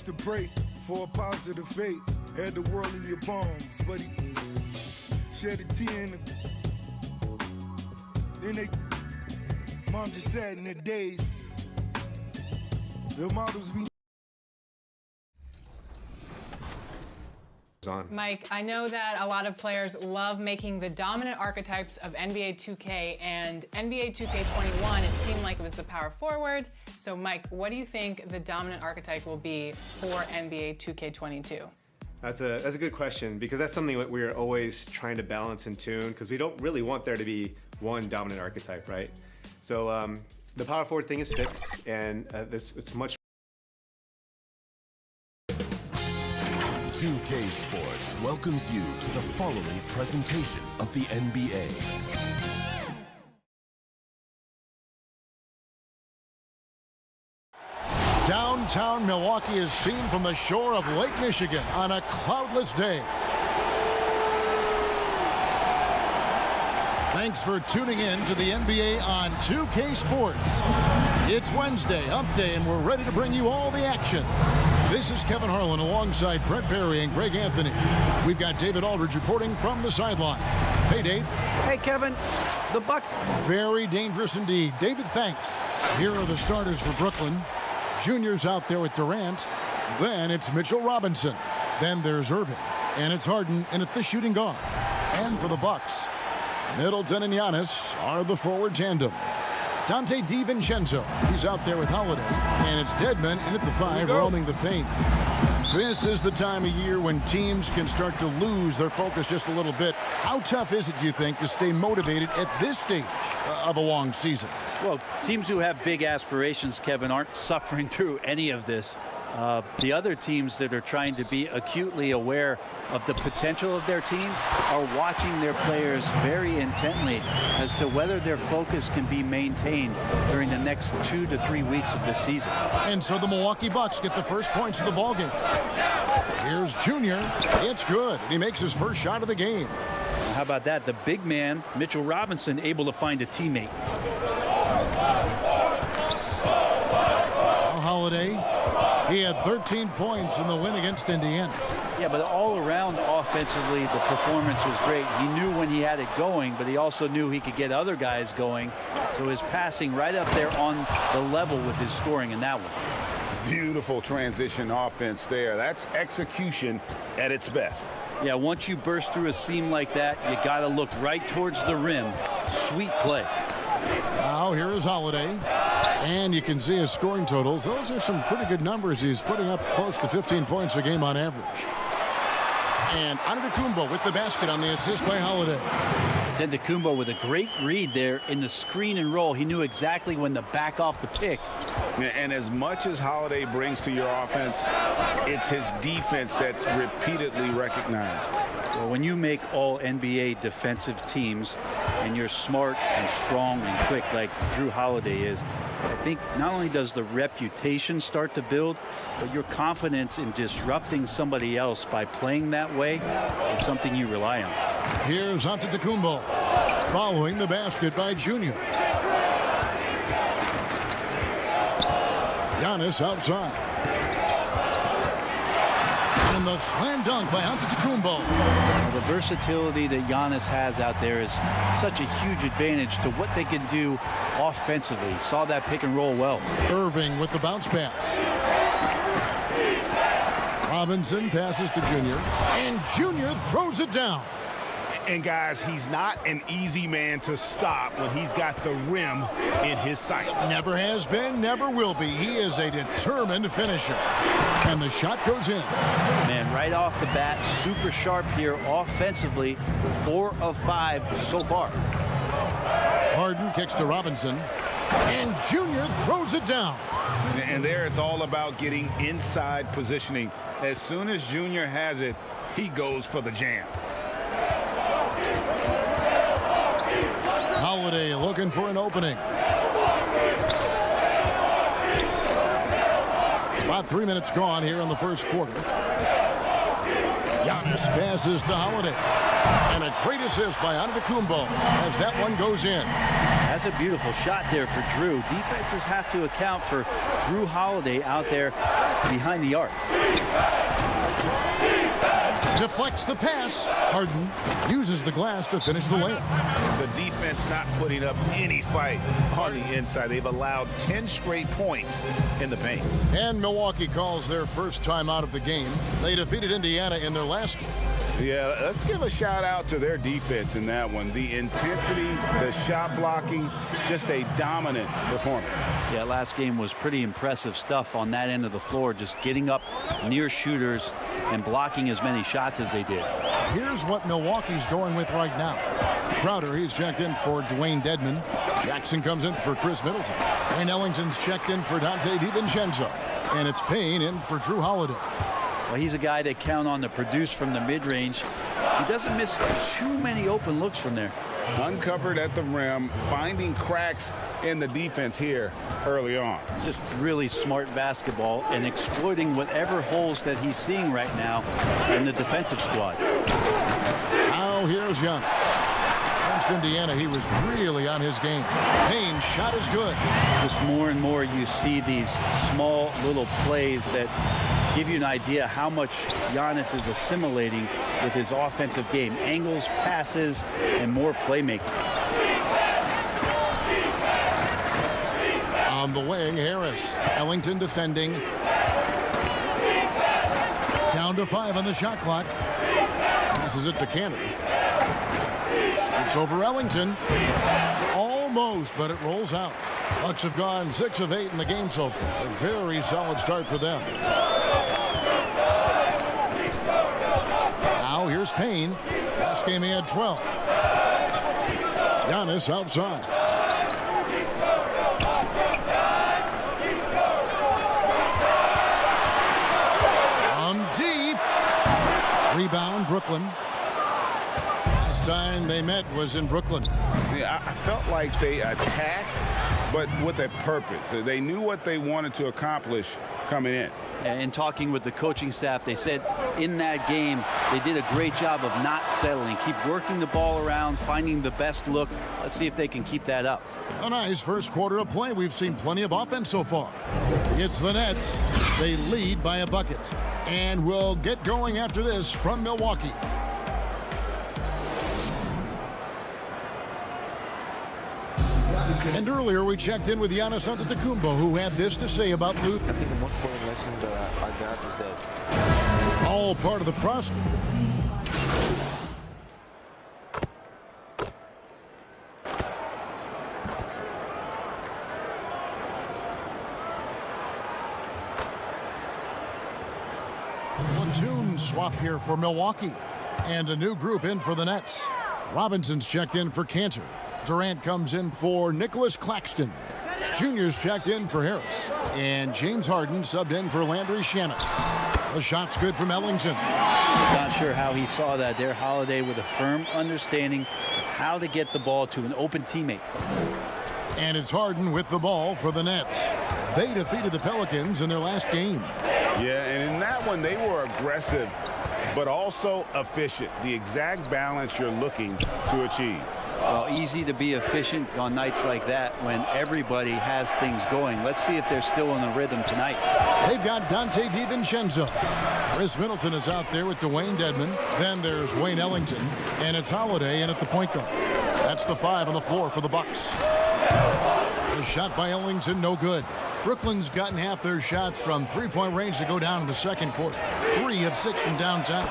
to break for a positive fate. Had the world in your palms, but he shared a tea in the... Then they... Mom just sat in the days. The models be... Mike, I know that a lot of players love making the dominant archetypes of NBA 2K, and NBA 2K21, it seemed like it was the power forward. So Mike, what do you think the dominant archetype will be for NBA 2K22? That's a good question, because that's something that we're always trying to balance and tune, because we don't really want there to be one dominant archetype, right? So the power forward thing is fixed, and it's much 2K Sports welcomes you to the following presentation of the NBA. Downtown Milwaukee is seen from the shore of Lake Michigan on a cloudless day. Thanks for tuning in to the NBA on 2K Sports. It's Wednesday, Hump Day, and we're ready to bring you all the action. This is Kevin Harlan alongside Brett Barry and Greg Anthony. We've got David Aldridge reporting from the sideline. Hey, Dave. Hey, Kevin. The Buck. Very dangerous indeed. David, thanks. Here are the starters for Brooklyn. Junior's out there with Durant. Then it's Mitchell Robinson. Then there's Irving. And it's Harden in at the shooting guard. And for the Bucks, Middleton and Giannis are the forward tandem. Dante DiVincenzo, he's out there with Holiday. And it's Dedmon in at the 5, roaming the paint. This is the time of year when teams can start to lose their focus just a little bit. How tough is it, do you think, to stay motivated at this stage of a long season? Well, teams who have big aspirations, Kevin, aren't suffering through any of this. The other teams that are trying to be acutely aware of the potential of their team are watching their players very intently as to whether their focus can be maintained during the next 2 to 3 weeks of the season. And so the Milwaukee Bucks get the first points of the ballgame. Here's Junior. It's good. He makes his first shot of the game. How about that? The big man, Mitchell Robinson, able to find a teammate. Holiday, he had 13 points in the win against Indiana. Yeah, but all around offensively, the performance was great. He knew when he had it going, but he also knew he could get other guys going. So his passing right up there on the level with his scoring in that one. Beautiful transition offense there. That's execution at its best. Yeah, once you burst through a seam like that, you got to look right towards the rim. Sweet play. Now here is Holiday. And you can see his scoring totals. Those are some pretty good numbers. He's putting up close to 15 points a game on average. And Antetokounmpo with the basket on the assist by Holiday. Antetokounmpo with a great read there in the screen and roll. He knew exactly when to back off the pick. And as much as Holiday brings to your offense, it's his defense that's repeatedly recognized. Well, when you make all NBA defensive teams and you're smart and strong and quick like Jrue Holiday is, I think not only does the reputation start to build, but your confidence in disrupting somebody else by playing that way is something you rely on. Here's Antetokounmpo following the basket by Junior. Giannis outside. And the slam dunk by Antetokounmpo. The versatility that Giannis has out there is such a huge advantage to what they can do offensively. Saw that pick and roll well. Irving with the bounce pass. Robinson passes to Junior. And Junior throws it down. And guys, he's not an easy man to stop when he's got the rim in his sights. Never has been, never will be. He is a determined finisher. And the shot goes in. Man, right off the bat, super sharp here offensively. 4 of 5 so far. Harden kicks to Robinson. And Junior throws it down. And there it's all about getting inside positioning. As soon as Junior has it, he goes for the jam. Holiday looking for an opening. About 3 minutes gone here in the first quarter. Giannis passes to Holiday. And a great assist by Antetokounmpo as that one goes in. That's a beautiful shot there for Drew. Defenses have to account for Drew Holiday out there behind the arc. Deflects the pass. Harden uses the glass to finish the layup. The defense not putting up any fight on the inside. They've allowed 10 straight points in the paint. And Milwaukee calls their first time out of the game. They defeated Indiana in their last game. Yeah, let's give a shout out to their defense in that one. The intensity, the shot blocking, just a dominant performance. Yeah, last game was pretty impressive stuff on that end of the floor, just getting up near shooters and blocking as many shots as they did. Here's what Milwaukee's going with right now. Crowder, he's checked in for Dwayne Dedmon. Jackson comes in for Chris Middleton. Wayne Ellington's checked in for Dante DiVincenzo. And it's Payne in for Drew Holiday. Well, he's a guy they count on to produce from the mid-range. He doesn't miss too many open looks from there. Uncovered at the rim, finding cracks in the defense here early on. It's just really smart basketball and exploiting whatever holes that he's seeing right now in the defensive squad. Now here's Young. Against Indiana, he was really on his game. Payne's shot is good. Just more and more you see these small little plays that give you an idea how much Giannis is assimilating with his offensive game. Angles, passes, and more playmaking. On the wing, Harris. Ellington defending. Down to 5 on the shot clock. Passes it to Cantor. It's over Ellington. Almost, but it rolls out. Bucks have gone 6 of 8 in the game so far. A very solid start for them. Now here's Payne. Last game he had 12. Giannis outside. Deep. Rebound, Brooklyn. Last time they met was in Brooklyn. Yeah, I felt like they attacked, but with a purpose. They knew what they wanted to accomplish coming in. And talking with the coaching staff, they said in that game they did a great job of not settling. Keep working the ball around, finding the best look. Let's see if they can keep that up. A nice first quarter of play. We've seen plenty of offense so far. It's the Nets. They lead by a bucket. And we'll get going after this from Milwaukee. And earlier we checked in with Giannis Antetokounmpo, who had this to say about Luke. I think the most important lesson that I got is that all part of the process. Platoon swap here for Milwaukee. And a new group in for the Nets. Robinson's checked in for Cantor. Durant comes in for Nicholas Claxton. Junior's checked in for Harris. And James Harden subbed in for Landry Shamet. The shot's good from Ellington. Not sure how he saw that there. Holiday with a firm understanding of how to get the ball to an open teammate. And it's Harden with the ball for the Nets. They defeated the Pelicans in their last game. Yeah, and in that one, they were aggressive, but also efficient. The exact balance you're looking to achieve. Well, easy to be efficient on nights like that when everybody has things going. Let's see if they're still in the rhythm tonight. They've got Dante DiVincenzo. Chris Middleton is out there with Dwayne Dedmon. Then there's Wayne Ellington. And it's Holiday in at the point guard. That's the 5 on the floor for the Bucks. The shot by Ellington, no good. Brooklyn's gotten half their shots from three-point range to go down in the second quarter. 3 of 6 from downtown.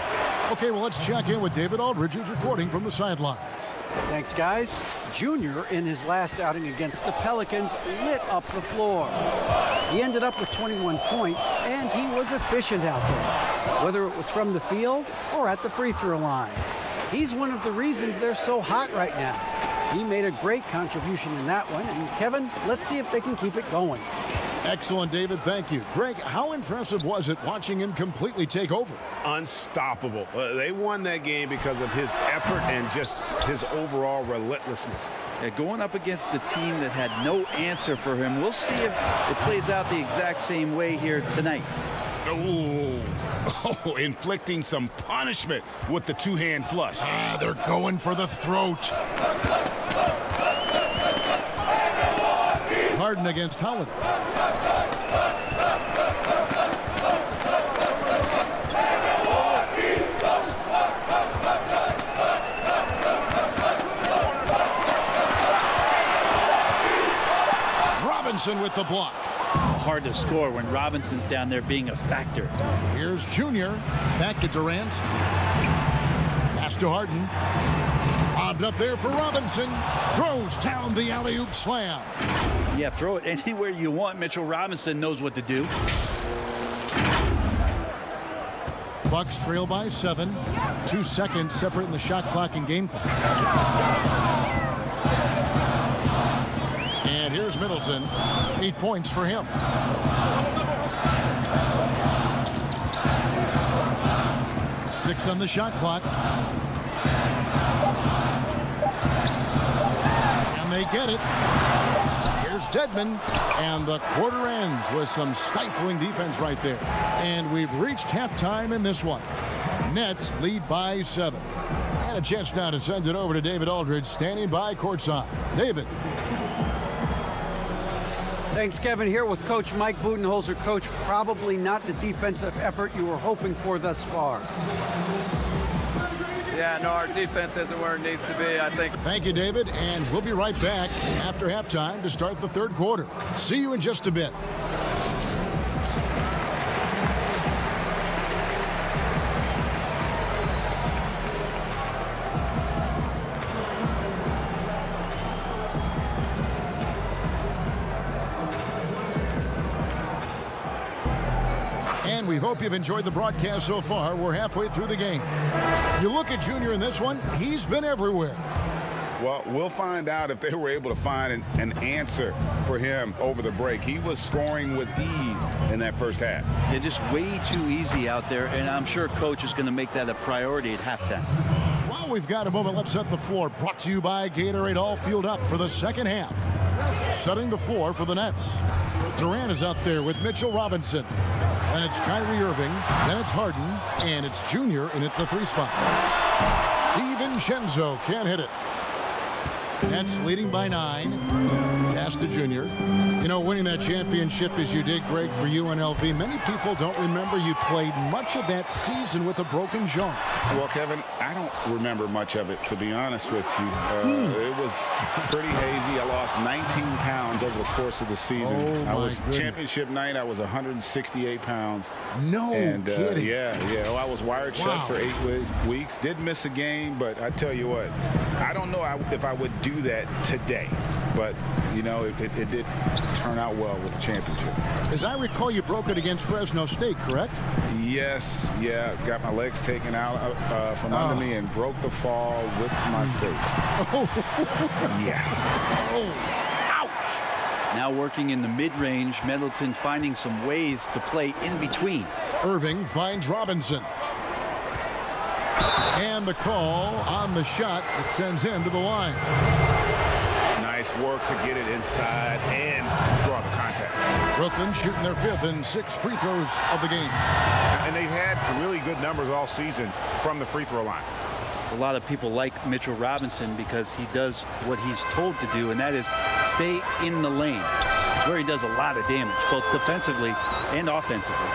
Okay, well, let's check in with David Aldridge, who's reporting from the sidelines. Thanks, guys. Junior, in his last outing against the Pelicans, lit up the floor. He ended up with 21 points, and he was efficient out there, whether it was from the field or at the free throw line. He's one of the reasons they're so hot right now. He made a great contribution in that one, and Kevin, let's see if they can keep it going. Excellent, David. Thank you. Greg, how impressive was it watching him completely take over? Unstoppable. They won that game because of his effort and just his overall relentlessness. Yeah, going up against a team that had no answer for him. We'll see if it plays out the exact same way here tonight. Ooh, Oh, inflicting some punishment with the two-hand flush. They're going for the throat. Harden against Holiday. Robinson with the block. Hard to score when Robinson's down there being a factor. Here's Junior. Back to Durant. Pass to Harden. Bobbed up there for Robinson. Throws down the alley-oop slam. Yeah, throw it anywhere you want. Mitchell Robinson knows what to do. Bucks trail by 7. 2 seconds separating the shot clock and game clock. And here's Middleton. 8 points for him. Six on the shot clock. And they get it. Here's Dedmon. And the quarter ends with some stifling defense right there. And we've reached halftime in this one. Nets lead by 7. And a chance now to send it over to David Aldridge, standing by courtside. David. Thanks, Kevin. Here with Coach Mike Budenholzer. Coach, probably not the defensive effort you were hoping for thus far. Yeah, no, our defense isn't where it needs to be, I think. Thank you, David. And we'll be right back after halftime to start the third quarter. See you in just a bit. We hope you've enjoyed the broadcast so far. We're halfway through the game. You look at Junior in this one, he's been everywhere. Well, we'll find out if they were able to find an answer for him over the break. He was scoring with ease in that first half. They're just way too easy out there, and I'm sure Coach is going to make that a priority at halftime. While we've got a moment, let's set the floor. Brought to you by Gatorade, all fueled up for the second half. Setting the floor for the Nets. Durant is out there with Mitchell Robinson. And it's Kyrie Irving, then it's Harden, and it's Junior in at the 3 spot. DiVincenzo can't hit it. Nets leading by 9. Pass to Junior. You know, winning that championship as you did, Greg, for UNLV, many people don't remember you played much of that season with a broken jaw. Well, Kevin, I don't remember much of it, to be honest with you. It was pretty hazy. I lost 19 pounds over the course of the season. Championship night, I was 168 pounds. No kidding. Yeah. Well, I was wired shut for 8 weeks. Did miss a game, but I tell you what, I don't know if I would do that today. But, you know, it did turn out well with the championship. As I recall, you broke it against Fresno State, correct? Yes, yeah. Got my legs taken out from under me and broke the fall with my face. Ouch! Now working in the mid-range, Middleton finding some ways to play in between. Irving finds Robinson. And the call on the shot that sends him to the line. Nice work to get it inside and draw the contact. Brooklyn shooting their 5th and 6th free throws of the game. And they've had really good numbers all season from the free throw line. A lot of people like Mitchell Robinson because he does what he's told to do, and that is stay in the lane. It's where he does a lot of damage, both defensively and offensively.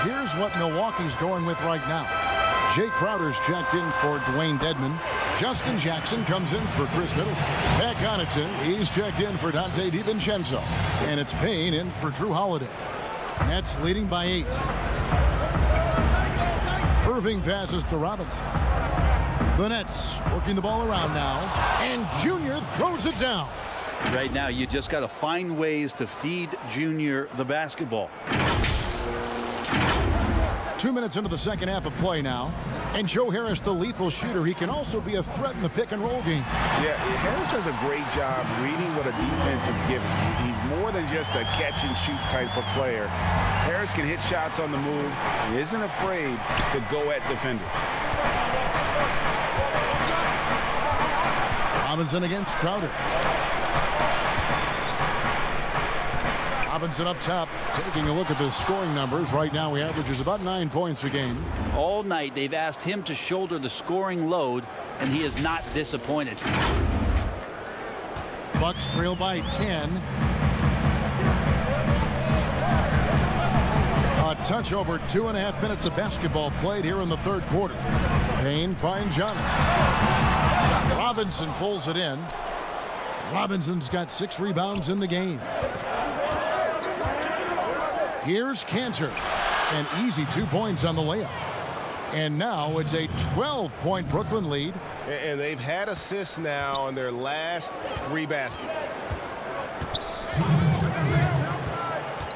Here's what Milwaukee's going with right now. Jay Crowder's checked in for Dwayne Dedmon. Justin Jackson comes in for Chris Middleton. Pat Connaughton, he's checked in for Dante DiVincenzo. And it's Payne in for Drew Holiday. Nets leading by 8. Irving passes to Robinson. The Nets working the ball around now. And Junior throws it down. Right now, you just got to find ways to feed Junior the basketball. 2 minutes into the second half of play now. And Joe Harris, the lethal shooter, he can also be a threat in the pick-and-roll game. Yeah, Harris does a great job reading what a defense is giving. He's more than just a catch-and-shoot type of player. Harris can hit shots on the move. He isn't afraid to go at defenders. Robinson against Crowder. Robinson up top, taking a look at the scoring numbers. Right now, he averages about 9 points a game. All night, they've asked him to shoulder the scoring load, and he is not disappointed. Bucks trail by 10. A touch over 2.5 minutes of basketball played here in the third quarter. Payne finds Giannis. Robinson pulls it in. Robinson's got 6 rebounds in the game. Here's Cantor. An easy 2 points on the layup. And now it's a 12-point Brooklyn lead. And they've had assists now on their last 3 baskets.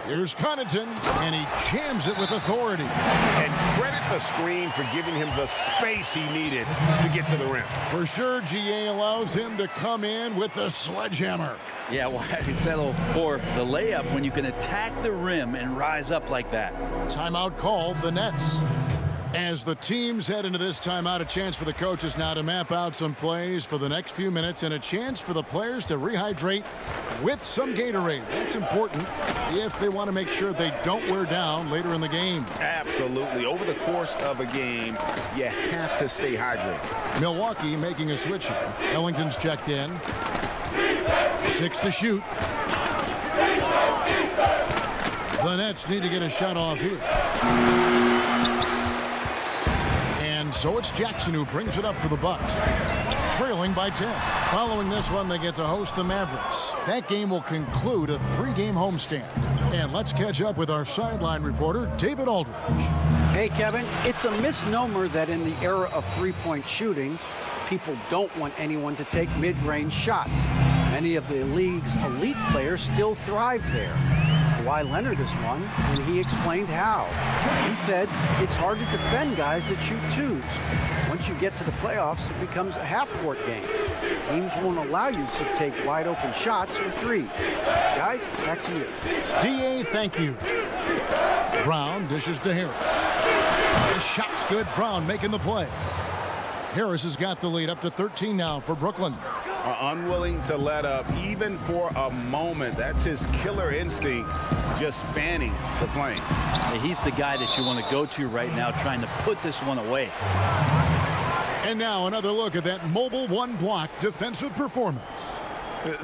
Here's Connaughton, and he jams it with authority. And credit the screen for giving him the space he needed to get to the rim. For sure, GA allows him to come in with the sledgehammer. Yeah, why settle for the layup when you can attack the rim and rise up like that? Timeout called, the Nets. As the teams head into this timeout, a chance for the coaches now to map out some plays for the next few minutes and a chance for the players to rehydrate with some Gatorade. That's important if they want to make sure they don't wear down later in the game. Absolutely. Over the course of a game, you have to stay hydrated. Milwaukee making a switch here. Ellington's checked in. 6 to shoot. The Nets need to get a shot off here. And so it's Jackson who brings it up for the Bucks, trailing by 10. Following this one, they get to host the Mavericks. That game will conclude a 3-game homestand. And let's catch up with our sideline reporter, David Aldridge. Hey, Kevin, it's a misnomer that in the era of three-point shooting, people don't want anyone to take mid-range shots. Many of the league's elite players still thrive there. Kawhi Leonard is one, and he explained how. He said it's hard to defend guys that shoot twos. Once you get to the playoffs, it becomes a half-court game. Teams won't allow you to take wide-open shots or threes. Guys, back to you. DA, thank you. Brown dishes to Harris. The shot's good. Brown making the play. Harris has got the lead up to 13 now for Brooklyn. Unwilling to let up even for a moment. That's his killer instinct, just fanning the flame. He's the guy that you want to go to right now, trying to put this one away. And now another look at that mobile one-block defensive performance.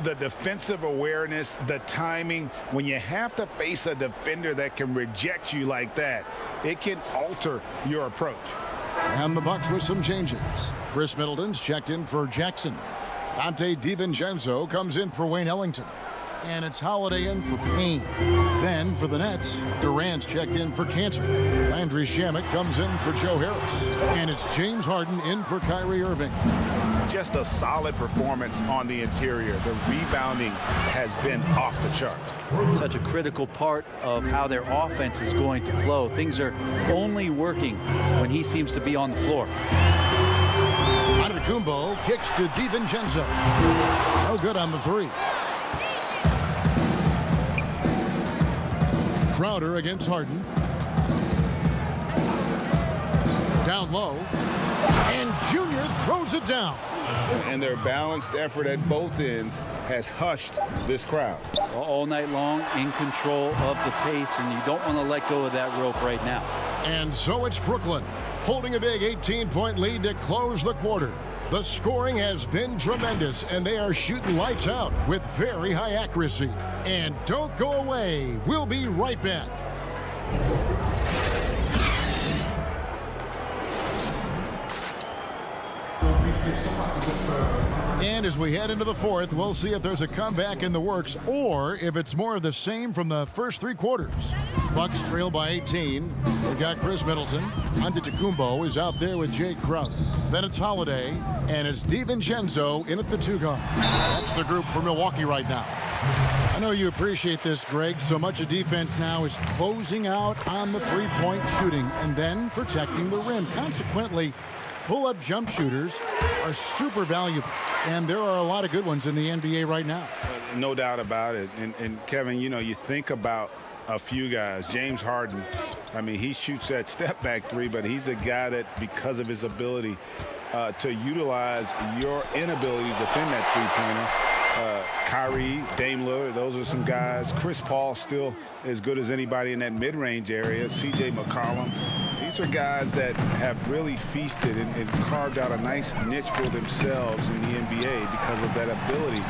The defensive awareness, the timing, when you have to face a defender that can reject you like that, it can alter your approach. And the Bucks with some changes. Chris Middleton's checked in for Jackson. Dante DiVincenzo comes in for Wayne Ellington. And it's Holiday in for Payne. Then for the Nets, Durant's checked in for Cantor. Landry Shamet comes in for Joe Harris. And it's James Harden in for Kyrie Irving. Just a solid performance on the interior. The rebounding has been off the charts. Such a critical part of how their offense is going to flow. Things are only working when he seems to be on the floor. Antetokounmpo kicks to DiVincenzo. No good on the 3. Crowder against Harden. Down low. And Junior throws it down. And their balanced effort at both ends has hushed this crowd. All night long, in control of the pace, and you don't want to let go of that rope right now. And so it's Brooklyn, holding a big 18-point lead to close the quarter. The scoring has been tremendous, and they are shooting lights out with very high accuracy. And don't go away. We'll be right back. And as we head into the fourth, we'll see if there's a comeback in the works or if it's more of the same from the first 3 quarters. Bucks trail by 18. They've got Chris Middleton. Antetokounmpo is out there with Jay Crowder. Then it's Holiday, and it's DiVincenzo in at the 2 guard. That's the group for Milwaukee right now. I know you appreciate this, Greg. So much of defense now is closing out on the 3-point shooting and then protecting the rim. Consequently, pull-up jump shooters are super valuable, and there are a lot of good ones in the NBA right now. No doubt about it. And Kevin, you know, you think about a few guys. James Harden, I mean, he shoots that step-back 3, but he's a guy that, because of his ability to utilize your inability to defend that 3-pointer, Kyrie, Dame Lillard, those are some guys. Chris Paul still as good as anybody in that mid-range area. CJ McCollum. These are guys that have really feasted and carved out a nice niche for themselves in the NBA because of that ability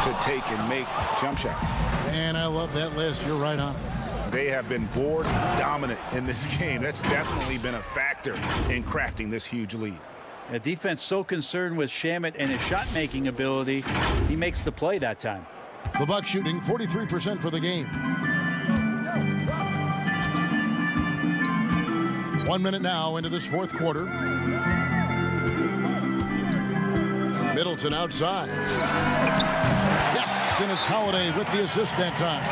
to take and make jump shots. And I love that list. You're right on it. They have been board dominant in this game. That's definitely been a factor in crafting this huge lead. The defense so concerned with Shamet and his shot-making ability, he makes the play that time. The Bucks shooting 43% for the game. 1 minute now into this fourth quarter. Middleton outside. Yes, and it's Holiday with the assist that time.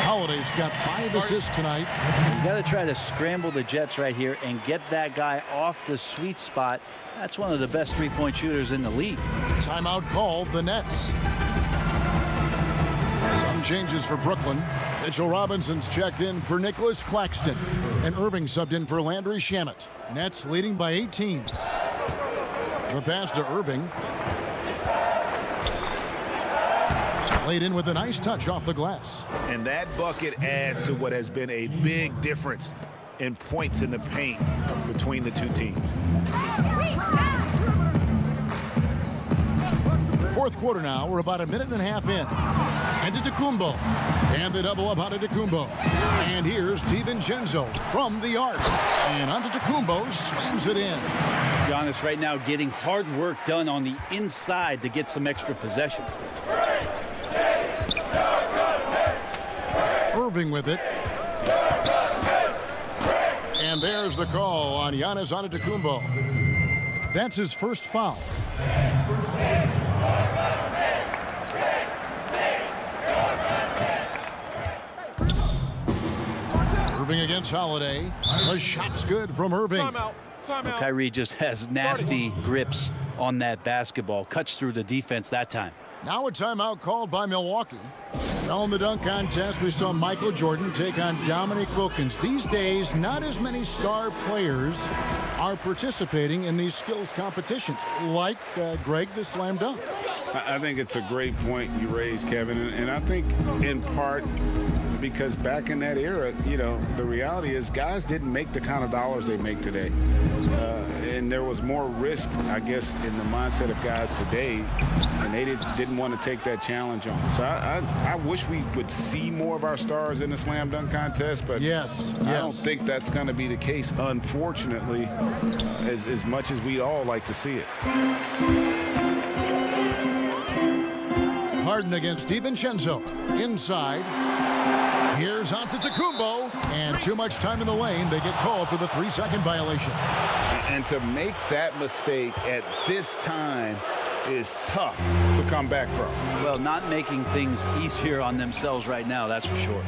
Holiday's got 5 assists tonight. You got to try to scramble the Jets right here and get that guy off the sweet spot. That's one of the best three-point shooters in the league. Timeout called the Nets. Some changes for Brooklyn. Mitchell Robinson's checked in for Nicholas Claxton. And Irving subbed in for Landry Shamet. Nets leading by 18. The pass to Irving. Laid in with a nice touch off the glass. And that bucket adds to what has been a big difference in points in the paint between the two teams. Fourth quarter now. We're about a minute and a half in. Antetokounmpo. And the double up on Antetokounmpo. And here's DiVincenzo from the arc. And Antetokounmpo slams it in. Giannis right now getting hard work done on the inside to get some extra possession. Irving with it. And there's the call on Giannis Antetokounmpo. That's his first foul. Irving against Holiday. The shot's good from Irving. Timeout. Timeout. Kyrie just has nasty grips on that basketball. Cuts through the defense that time. Now a timeout called by Milwaukee. Now in the dunk contest, we saw Michael Jordan take on Dominique Wilkins. These days, not as many star players are participating in these skills competitions, like Greg, the slam dunk. I think it's a great point you raised, Kevin, and I think in part because back in that era, you know, the reality is guys didn't make the kind of dollars they make today. And there was more risk, I guess, in the mindset of guys today, and they didn't want to take that challenge on. So I wish we would see more of our stars in the slam dunk contest, but yes. I don't think that's going to be the case, unfortunately, as much as we'd all like to see it. Harden against DiVincenzo. Inside. Here's Antetokounmpo. And too much time in the lane. They get called for the 3-second violation. And to make that mistake at this time is tough to come back from. Well, not making things easier on themselves right now, that's for sure.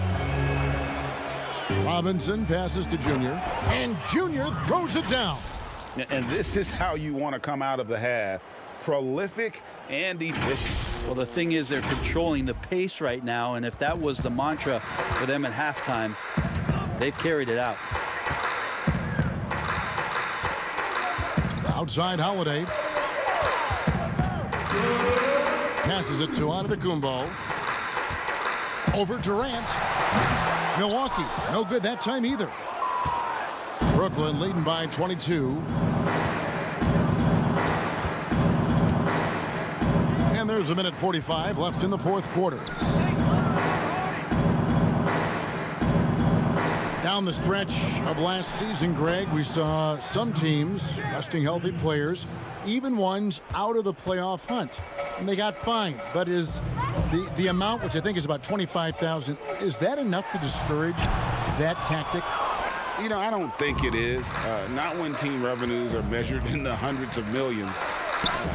Robinson passes to Junior. And Junior throws it down. And this is how you want to come out of the half. Prolific and efficient. Well, the thing is they're controlling the pace right now, and if that was the mantra for them at halftime, they've carried it out. Outside Holiday. Passes it to Antetokounmpo. Over Durant. Milwaukee, no good that time either. Brooklyn leading by 22. And there's a minute 45 left in the fourth quarter. Down the stretch of last season, Greg, we saw some teams resting healthy players, even ones out of the playoff hunt. And they got fined. But is the amount, which I think is about $25,000, is that enough to discourage that tactic? You know, I don't think it is. Not when team revenues are measured in the hundreds of millions.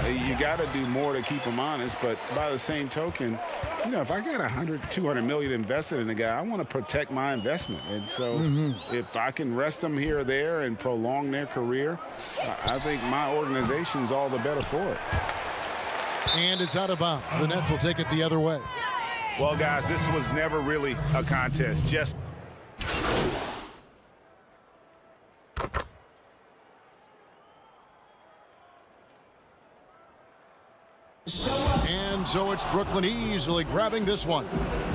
You got to do more to keep them honest, but by the same token, you know, if I got $200 million invested in a guy, I want to protect my investment. And so if I can rest them here or there and prolong their career, I think my organization's all the better for it. And it's out of bounds. The Nets will take it the other way. Well, guys, this was never really a contest. Just and And so it's Brooklyn easily grabbing this one.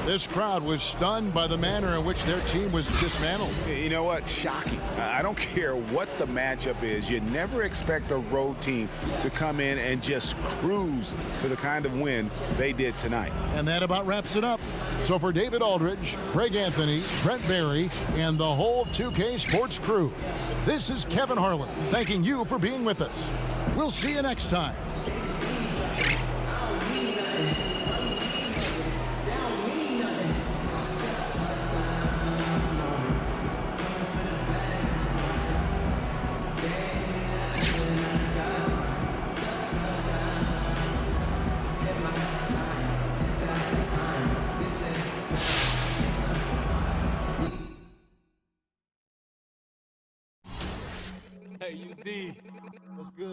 This crowd was stunned by the manner in which their team was dismantled. You know what? Shocking. I don't care what the matchup is. You never expect a road team to come in and just cruise to the kind of win they did tonight. And that about wraps it up. So for David Aldridge, Greg Anthony, Brent Barry, and the whole 2K Sports crew, this is Kevin Harlan thanking you for being with us. We'll see you next time. Hey, UD. What's good?